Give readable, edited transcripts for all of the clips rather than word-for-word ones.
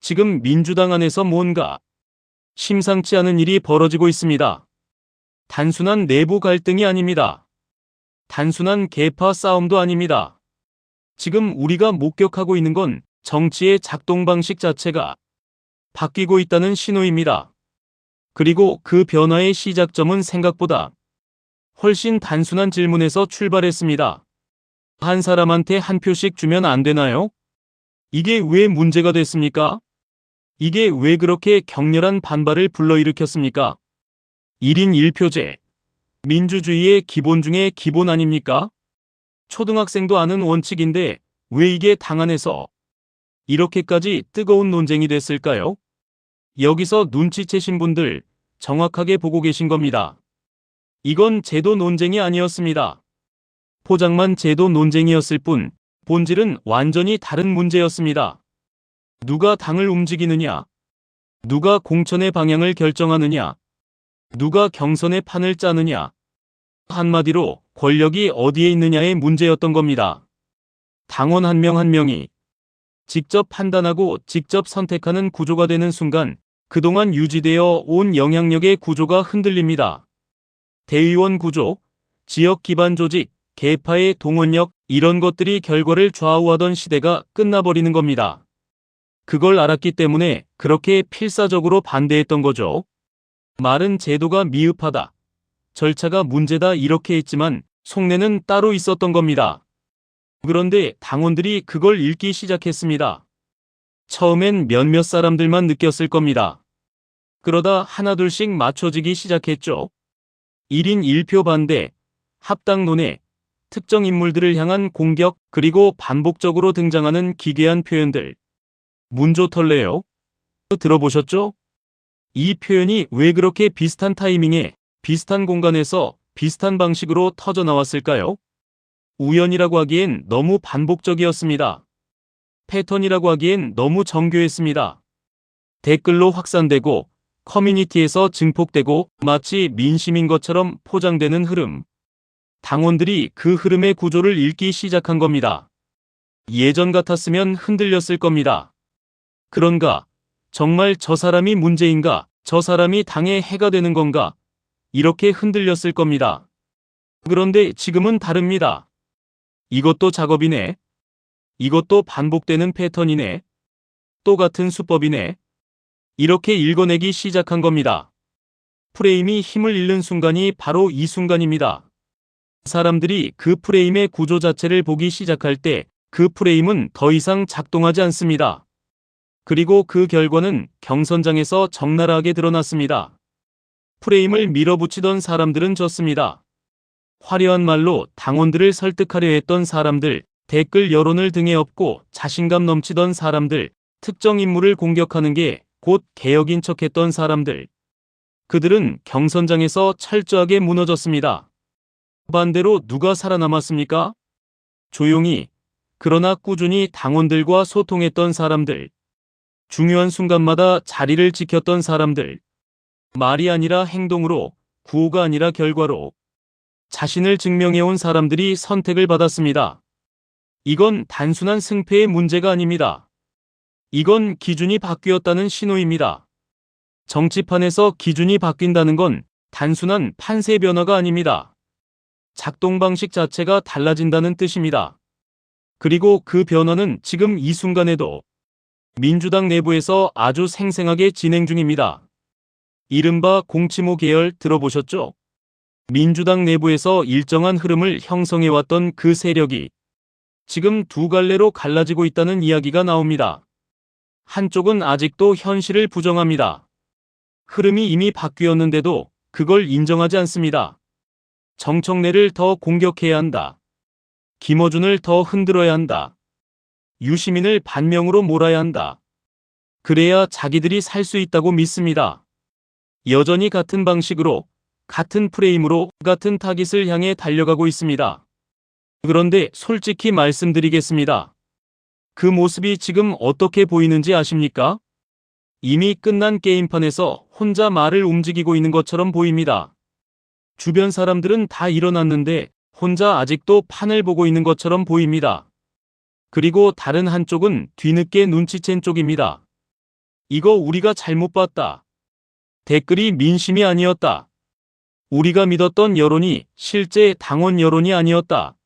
지금 민주당 안에서 뭔가 심상치 않은 일이 벌어지고 있습니다. 단순한 내부 갈등이 아닙니다. 단순한 계파 싸움도 아닙니다. 지금 우리가 목격하고 있는 건 정치의 작동 방식 자체가 바뀌고 있다는 신호입니다. 그리고 그 변화의 시작점은 생각보다 훨씬 단순한 질문에서 출발했습니다. 한 사람한테 한 표씩 주면 안 되나요? 이게 왜 문제가 됐습니까? 이게 왜 그렇게 격렬한 반발을 불러일으켰습니까? 1인 1표제. 민주주의의 기본 중에 기본 아닙니까? 초등학생도 아는 원칙인데 왜 이게 당 안에서 이렇게까지 뜨거운 논쟁이 됐을까요? 여기서 눈치채신 분들 정확하게 보고 계신 겁니다. 이건 제도 논쟁이 아니었습니다. 포장만 제도 논쟁이었을 뿐 본질은 완전히 다른 문제였습니다. 누가 당을 움직이느냐? 누가 공천의 방향을 결정하느냐? 누가 경선의 판을 짜느냐? 한마디로 권력이 어디에 있느냐의 문제였던 겁니다. 당원 한 명 한 명이 직접 판단하고 직접 선택하는 구조가 되는 순간 그동안 유지되어 온 영향력의 구조가 흔들립니다. 대의원 구조, 지역 기반 조직, 계파의 동원력 이런 것들이 결과를 좌우하던 시대가 끝나버리는 겁니다. 그걸 알았기 때문에 그렇게 필사적으로 반대했던 거죠. 말은 제도가 미흡하다, 절차가 문제다 이렇게 했지만 속내는 따로 있었던 겁니다. 그런데 당원들이 그걸 읽기 시작했습니다. 처음엔 몇몇 사람들만 느꼈을 겁니다. 그러다 하나둘씩 맞춰지기 시작했죠. 1인 1표 반대, 합당 논의, 특정 인물들을 향한 공격, 그리고 반복적으로 등장하는 기괴한 표현들. 문조털레요? 들어보셨죠? 이 표현이 왜 그렇게 비슷한 타이밍에, 비슷한 공간에서, 비슷한 방식으로 터져 나왔을까요? 우연이라고 하기엔 너무 반복적이었습니다. 패턴이라고 하기엔 너무 정교했습니다. 댓글로 확산되고, 커뮤니티에서 증폭되고, 마치 민심인 것처럼 포장되는 흐름. 당원들이 그 흐름의 구조를 읽기 시작한 겁니다. 예전 같았으면 흔들렸을 겁니다. 그런가? 정말 저 사람이 문제인가? 저 사람이 당의 해가 되는 건가? 이렇게 흔들렸을 겁니다. 그런데 지금은 다릅니다. 이것도 작업이네. 이것도 반복되는 패턴이네. 또 같은 수법이네. 이렇게 읽어내기 시작한 겁니다. 프레임이 힘을 잃는 순간이 바로 이 순간입니다. 사람들이 그 프레임의 구조 자체를 보기 시작할 때 그 프레임은 더 이상 작동하지 않습니다. 그리고 그 결과는 경선장에서 적나라하게 드러났습니다. 프레임을 밀어붙이던 사람들은 졌습니다. 화려한 말로 당원들을 설득하려 했던 사람들, 댓글 여론을 등에 업고 자신감 넘치던 사람들, 특정 인물을 공격하는 게 곧 개혁인 척했던 사람들. 그들은 경선장에서 철저하게 무너졌습니다. 반대로 누가 살아남았습니까? 조용히, 그러나 꾸준히 당원들과 소통했던 사람들. 중요한 순간마다 자리를 지켰던 사람들. 말이 아니라 행동으로, 구호가 아니라 결과로 자신을 증명해온 사람들이 선택을 받았습니다. 이건 단순한 승패의 문제가 아닙니다. 이건 기준이 바뀌었다는 신호입니다. 정치판에서 기준이 바뀐다는 건 단순한 판세 변화가 아닙니다. 작동 방식 자체가 달라진다는 뜻입니다. 그리고 그 변화는 지금 이 순간에도 민주당 내부에서 아주 생생하게 진행 중입니다. 이른바 공치모 계열 들어보셨죠? 민주당 내부에서 일정한 흐름을 형성해왔던 그 세력이 지금 두 갈래로 갈라지고 있다는 이야기가 나옵니다. 한쪽은 아직도 현실을 부정합니다. 흐름이 이미 바뀌었는데도 그걸 인정하지 않습니다. 정청래를 더 공격해야 한다. 김어준을 더 흔들어야 한다. 유시민을 반명으로 몰아야 한다. 그래야 자기들이 살 수 있다고 믿습니다. 여전히 같은 방식으로, 같은 프레임으로, 같은 타깃을 향해 달려가고 있습니다. 그런데 솔직히 말씀드리겠습니다. 그 모습이 지금 어떻게 보이는지 아십니까? 이미 끝난 게임판에서 혼자 말을 움직이고 있는 것처럼 보입니다. 주변 사람들은 다 일어났는데 혼자 아직도 판을 보고 있는 것처럼 보입니다. 그리고 다른 한쪽은 뒤늦게 눈치챈 쪽입니다. 이거 우리가 잘못 봤다. 댓글이 민심이 아니었다. 우리가 믿었던 여론이 실제 당원 여론이 아니었다.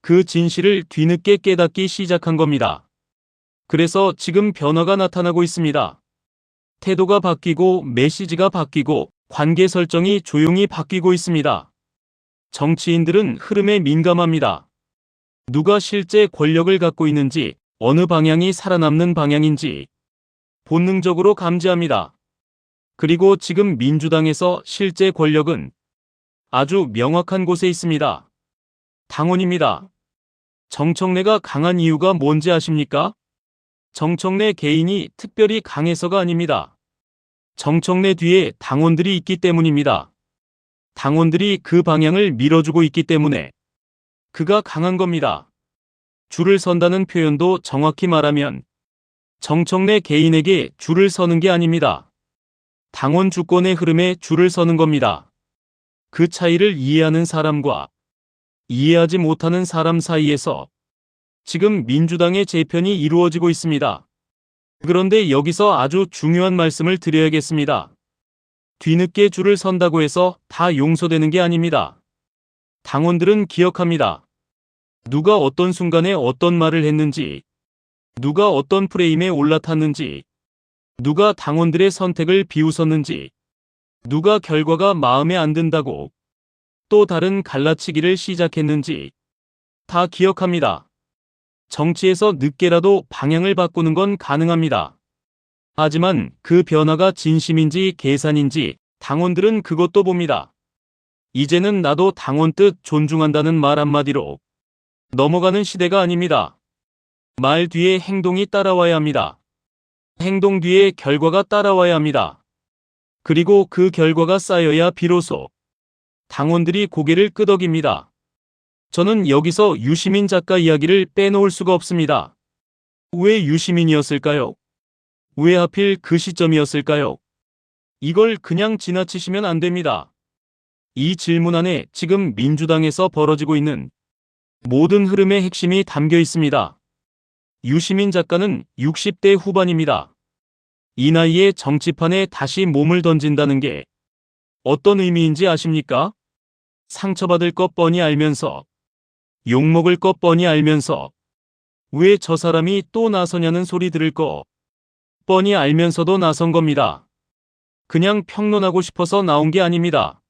그 진실을 뒤늦게 깨닫기 시작한 겁니다. 그래서 지금 변화가 나타나고 있습니다. 태도가 바뀌고 메시지가 바뀌고 관계 설정이 조용히 바뀌고 있습니다. 정치인들은 흐름에 민감합니다. 누가 실제 권력을 갖고 있는지, 어느 방향이 살아남는 방향인지 본능적으로 감지합니다. 그리고 지금 민주당에서 실제 권력은 아주 명확한 곳에 있습니다. 당원입니다. 정청래가 강한 이유가 뭔지 아십니까? 정청래 개인이 특별히 강해서가 아닙니다. 정청래 뒤에 당원들이 있기 때문입니다. 당원들이 그 방향을 밀어주고 있기 때문에 그가 강한 겁니다. 줄을 선다는 표현도 정확히 말하면 정청래 개인에게 줄을 서는 게 아닙니다. 당원 주권의 흐름에 줄을 서는 겁니다. 그 차이를 이해하는 사람과 이해하지 못하는 사람 사이에서 지금 민주당의 재편이 이루어지고 있습니다. 그런데 여기서 아주 중요한 말씀을 드려야겠습니다. 뒤늦게 줄을 선다고 해서 다 용서되는 게 아닙니다. 당원들은 기억합니다. 누가 어떤 순간에 어떤 말을 했는지, 누가 어떤 프레임에 올라탔는지, 누가 당원들의 선택을 비웃었는지, 누가 결과가 마음에 안 든다고 또 다른 갈라치기를 시작했는지 다 기억합니다. 정치에서 늦게라도 방향을 바꾸는 건 가능합니다. 하지만 그 변화가 진심인지 계산인지 당원들은 그것도 봅니다. 이제는 나도 당원 뜻 존중한다는 말 한마디로 넘어가는 시대가 아닙니다. 말 뒤에 행동이 따라와야 합니다. 행동 뒤에 결과가 따라와야 합니다. 그리고 그 결과가 쌓여야 비로소 당원들이 고개를 끄덕입니다. 저는 여기서 유시민 작가 이야기를 빼놓을 수가 없습니다. 왜 유시민이었을까요? 왜 하필 그 시점이었을까요? 이걸 그냥 지나치시면 안 됩니다. 이 질문 안에 지금 민주당에서 벌어지고 있는 모든 흐름의 핵심이 담겨 있습니다. 유시민 작가는 60대 후반입니다. 이 나이에 정치판에 다시 몸을 던진다는 게 어떤 의미인지 아십니까? 상처받을 것 뻔히 알면서, 욕먹을 것 뻔히 알면서 왜 저 사람이 또 나서냐는 소리 들을 거 뻔히 알면서도 나선 겁니다. 그냥 평론하고 싶어서 나온 게 아닙니다.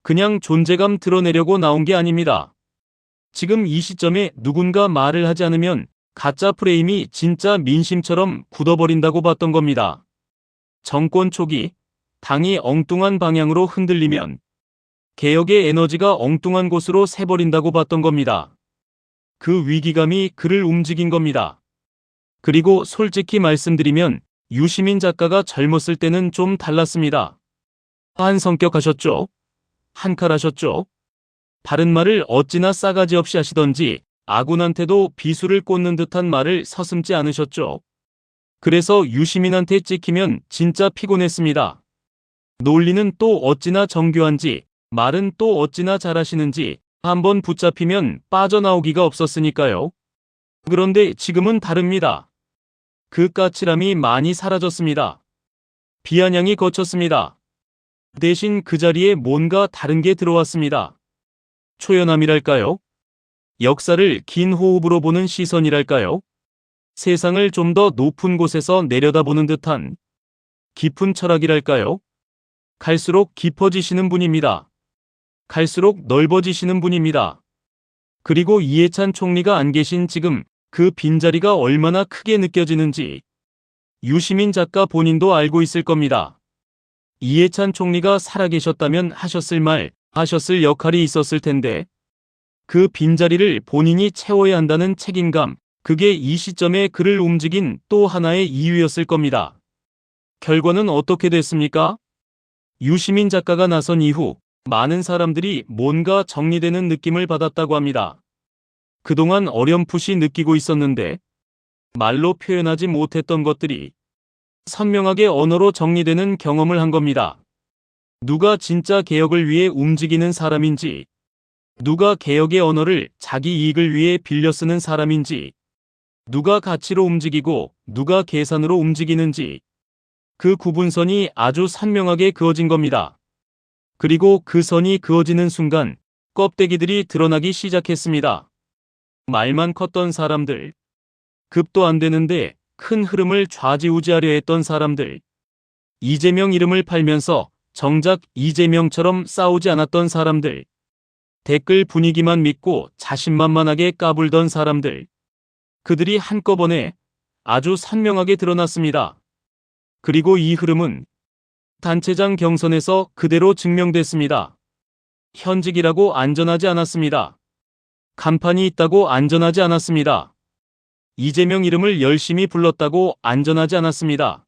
그냥 존재감 드러내려고 나온 게 아닙니다. 지금 이 시점에 누군가 말을 하지 않으면 가짜 프레임이 진짜 민심처럼 굳어버린다고 봤던 겁니다. 정권 초기 당이 엉뚱한 방향으로 흔들리면 개혁의 에너지가 엉뚱한 곳으로 새버린다고 봤던 겁니다. 그 위기감이 그를 움직인 겁니다. 그리고 솔직히 말씀드리면 유시민 작가가 젊었을 때는 좀 달랐습니다. 한 성격 하셨죠? 한칼 하셨죠? 바른 말을 어찌나 싸가지 없이 하시던지 아군한테도 비수를 꽂는 듯한 말을 서슴지 않으셨죠? 그래서 유시민한테 찍히면 진짜 피곤했습니다. 논리는 또 어찌나 정교한지, 말은 또 어찌나 잘하시는지 한번 붙잡히면 빠져나오기가 없었으니까요. 그런데 지금은 다릅니다. 그 까칠함이 많이 사라졌습니다. 비아냥이 거쳤습니다. 대신 그 자리에 뭔가 다른 게 들어왔습니다. 초연함이랄까요? 역사를 긴 호흡으로 보는 시선이랄까요? 세상을 좀 더 높은 곳에서 내려다보는 듯한 깊은 철학이랄까요? 갈수록 깊어지시는 분입니다. 갈수록 넓어지시는 분입니다. 그리고 이해찬 총리가 안 계신 지금 그 빈자리가 얼마나 크게 느껴지는지 유시민 작가 본인도 알고 있을 겁니다. 이해찬 총리가 살아계셨다면 하셨을 말, 하셨을 역할이 있었을 텐데 그 빈자리를 본인이 채워야 한다는 책임감, 그게 이 시점에 그를 움직인 또 하나의 이유였을 겁니다. 결과는 어떻게 됐습니까? 유시민 작가가 나선 이후 많은 사람들이 뭔가 정리되는 느낌을 받았다고 합니다. 그동안 어렴풋이 느끼고 있었는데 말로 표현하지 못했던 것들이 선명하게 언어로 정리되는 경험을 한 겁니다. 누가 진짜 개혁을 위해 움직이는 사람인지, 누가 개혁의 언어를 자기 이익을 위해 빌려 쓰는 사람인지, 누가 가치로 움직이고 누가 계산으로 움직이는지 그 구분선이 아주 선명하게 그어진 겁니다. 그리고 그 선이 그어지는 순간 껍데기들이 드러나기 시작했습니다. 말만 컸던 사람들, 급도 안 되는데 큰 흐름을 좌지우지하려 했던 사람들, 이재명 이름을 팔면서 정작 이재명처럼 싸우지 않았던 사람들, 댓글 분위기만 믿고 자신만만하게 까불던 사람들, 그들이 한꺼번에 아주 선명하게 드러났습니다. 그리고 이 흐름은 단체장 경선에서 그대로 증명됐습니다. 현직이라고 안전하지 않았습니다. 간판이 있다고 안전하지 않았습니다. 이재명 이름을 열심히 불렀다고 안전하지 않았습니다.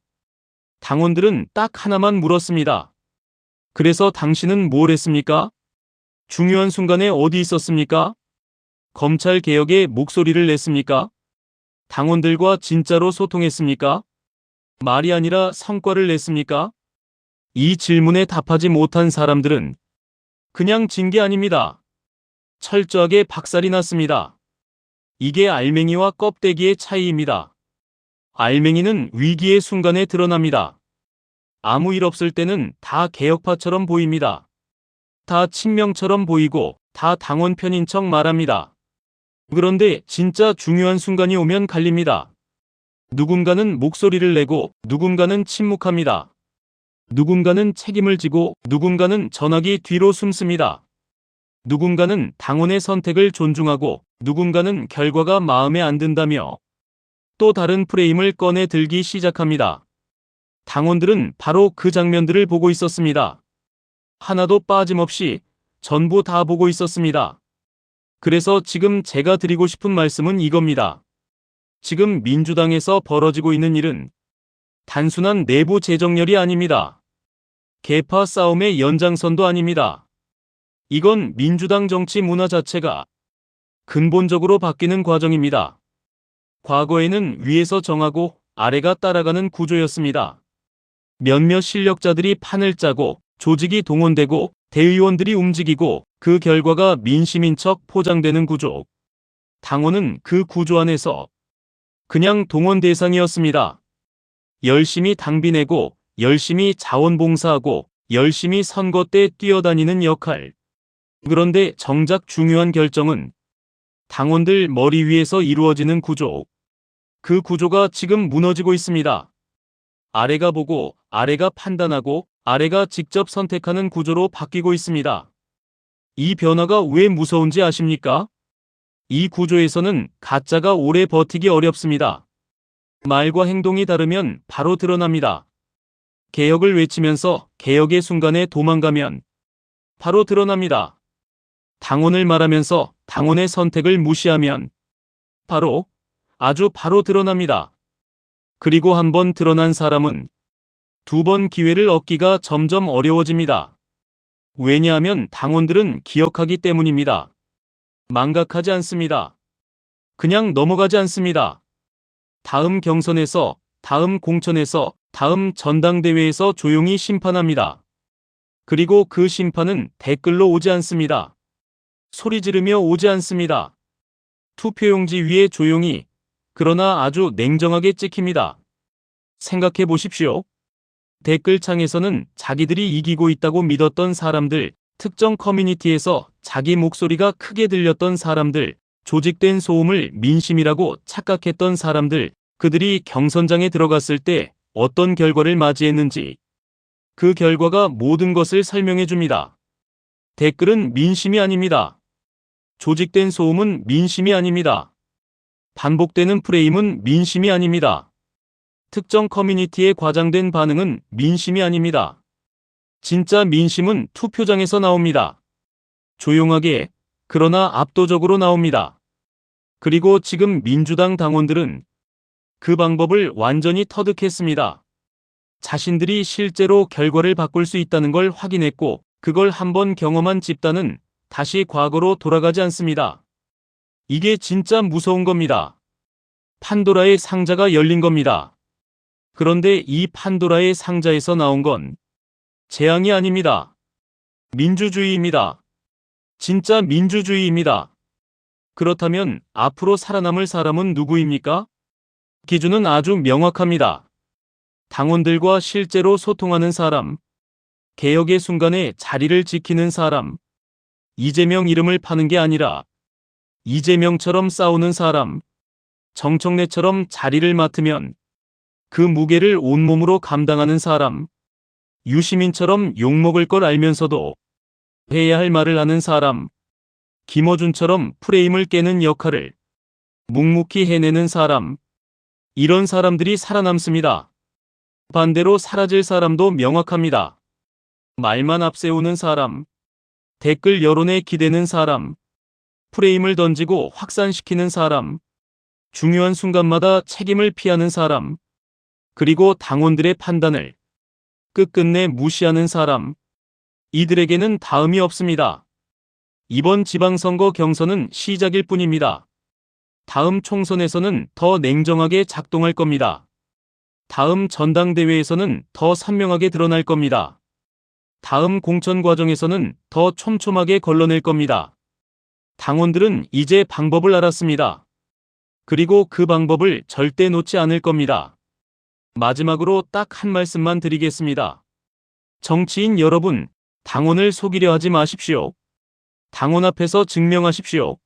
당원들은 딱 하나만 물었습니다. 그래서 당신은 뭘 했습니까? 중요한 순간에 어디 있었습니까? 검찰 개혁에 목소리를 냈습니까? 당원들과 진짜로 소통했습니까? 말이 아니라 성과를 냈습니까? 이 질문에 답하지 못한 사람들은 그냥 진 게 아닙니다. 철저하게 박살이 났습니다. 이게 알맹이와 껍데기의 차이입니다. 알맹이는 위기의 순간에 드러납니다. 아무 일 없을 때는 다 개혁파처럼 보입니다. 다 친명처럼 보이고 다 당원 편인 척 말합니다. 그런데 진짜 중요한 순간이 오면 갈립니다. 누군가는 목소리를 내고 누군가는 침묵합니다. 누군가는 책임을 지고 누군가는 전화기 뒤로 숨습니다. 누군가는 당원의 선택을 존중하고 누군가는 결과가 마음에 안 든다며 또 다른 프레임을 꺼내 들기 시작합니다. 당원들은 바로 그 장면들을 보고 있었습니다. 하나도 빠짐없이 전부 다 보고 있었습니다. 그래서 지금 제가 드리고 싶은 말씀은 이겁니다. 지금 민주당에서 벌어지고 있는 일은 단순한 내부 재정렬이 아닙니다. 계파 싸움의 연장선도 아닙니다. 이건 민주당 정치 문화 자체가 근본적으로 바뀌는 과정입니다. 과거에는 위에서 정하고 아래가 따라가는 구조였습니다. 몇몇 실력자들이 판을 짜고 조직이 동원되고 대의원들이 움직이고 그 결과가 민심인 척 포장되는 구조. 당원은 그 구조 안에서 그냥 동원 대상이었습니다. 열심히 당비 내고 열심히 자원봉사하고 열심히 선거 때 뛰어다니는 역할. 그런데 정작 중요한 결정은 당원들 머리 위에서 이루어지는 구조. 그 구조가 지금 무너지고 있습니다. 아래가 보고 아래가 판단하고 아래가 직접 선택하는 구조로 바뀌고 있습니다. 이 변화가 왜 무서운지 아십니까? 이 구조에서는 가짜가 오래 버티기 어렵습니다. 말과 행동이 다르면 바로 드러납니다. 개혁을 외치면서 개혁의 순간에 도망가면 바로 드러납니다. 당원을 말하면서 당원의 선택을 무시하면 아주 바로 드러납니다. 그리고 한번 드러난 사람은 두 번 기회를 얻기가 점점 어려워집니다. 왜냐하면 당원들은 기억하기 때문입니다. 망각하지 않습니다. 그냥 넘어가지 않습니다. 다음 경선에서, 다음 공천에서, 다음 전당대회에서 조용히 심판합니다. 그리고 그 심판은 댓글로 오지 않습니다. 소리 지르며 오지 않습니다. 투표용지 위에 조용히, 그러나 아주 냉정하게 찍힙니다. 생각해 보십시오. 댓글창에서는 자기들이 이기고 있다고 믿었던 사람들, 특정 커뮤니티에서 자기 목소리가 크게 들렸던 사람들, 조직된 소음을 민심이라고 착각했던 사람들, 그들이 경선장에 들어갔을 때 어떤 결과를 맞이했는지 그 결과가 모든 것을 설명해 줍니다. 댓글은 민심이 아닙니다. 조직된 소음은 민심이 아닙니다. 반복되는 프레임은 민심이 아닙니다. 특정 커뮤니티의 과장된 반응은 민심이 아닙니다. 진짜 민심은 투표장에서 나옵니다. 조용하게, 그러나 압도적으로 나옵니다. 그리고 지금 민주당 당원들은 그 방법을 완전히 터득했습니다. 자신들이 실제로 결과를 바꿀 수 있다는 걸 확인했고, 그걸 한번 경험한 집단은 다시 과거로 돌아가지 않습니다. 이게 진짜 무서운 겁니다. 판도라의 상자가 열린 겁니다. 그런데 이 판도라의 상자에서 나온 건 재앙이 아닙니다. 민주주의입니다. 진짜 민주주의입니다. 그렇다면 앞으로 살아남을 사람은 누구입니까? 기준은 아주 명확합니다. 당원들과 실제로 소통하는 사람, 개혁의 순간에 자리를 지키는 사람, 이재명 이름을 파는 게 아니라 이재명처럼 싸우는 사람, 정청래처럼 자리를 맡으면 그 무게를 온몸으로 감당하는 사람, 유시민처럼 욕먹을 걸 알면서도 해야 할 말을 하는 사람, 김어준처럼 프레임을 깨는 역할을 묵묵히 해내는 사람, 이런 사람들이 살아남습니다. 반대로 사라질 사람도 명확합니다. 말만 앞세우는 사람, 댓글 여론에 기대는 사람, 프레임을 던지고 확산시키는 사람, 중요한 순간마다 책임을 피하는 사람, 그리고 당원들의 판단을 끝끝내 무시하는 사람, 이들에게는 다음이 없습니다. 이번 지방선거 경선은 시작일 뿐입니다. 다음 총선에서는 더 냉정하게 작동할 겁니다. 다음 전당대회에서는 더 선명하게 드러날 겁니다. 다음 공천 과정에서는 더 촘촘하게 걸러낼 겁니다. 당원들은 이제 방법을 알았습니다. 그리고 그 방법을 절대 놓지 않을 겁니다. 마지막으로 딱 한 말씀만 드리겠습니다. 정치인 여러분, 당원을 속이려 하지 마십시오. 당원 앞에서 증명하십시오.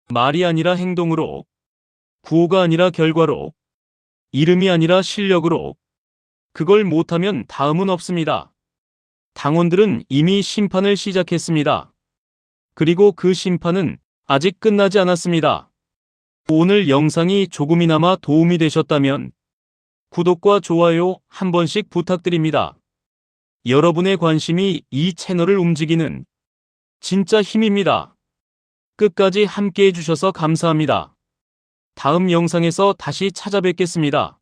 말이 아니라 행동으로, 구호가 아니라 결과로, 이름이 아니라 실력으로. 그걸 못하면 다음은 없습니다. 당원들은 이미 심판을 시작했습니다. 그리고 그 심판은 아직 끝나지 않았습니다. 오늘 영상이 조금이나마 도움이 되셨다면 구독과 좋아요 한 번씩 부탁드립니다. 여러분의 관심이 이 채널을 움직이는 진짜 힘입니다. 끝까지 함께 해주셔서 감사합니다. 다음 영상에서 다시 찾아뵙겠습니다.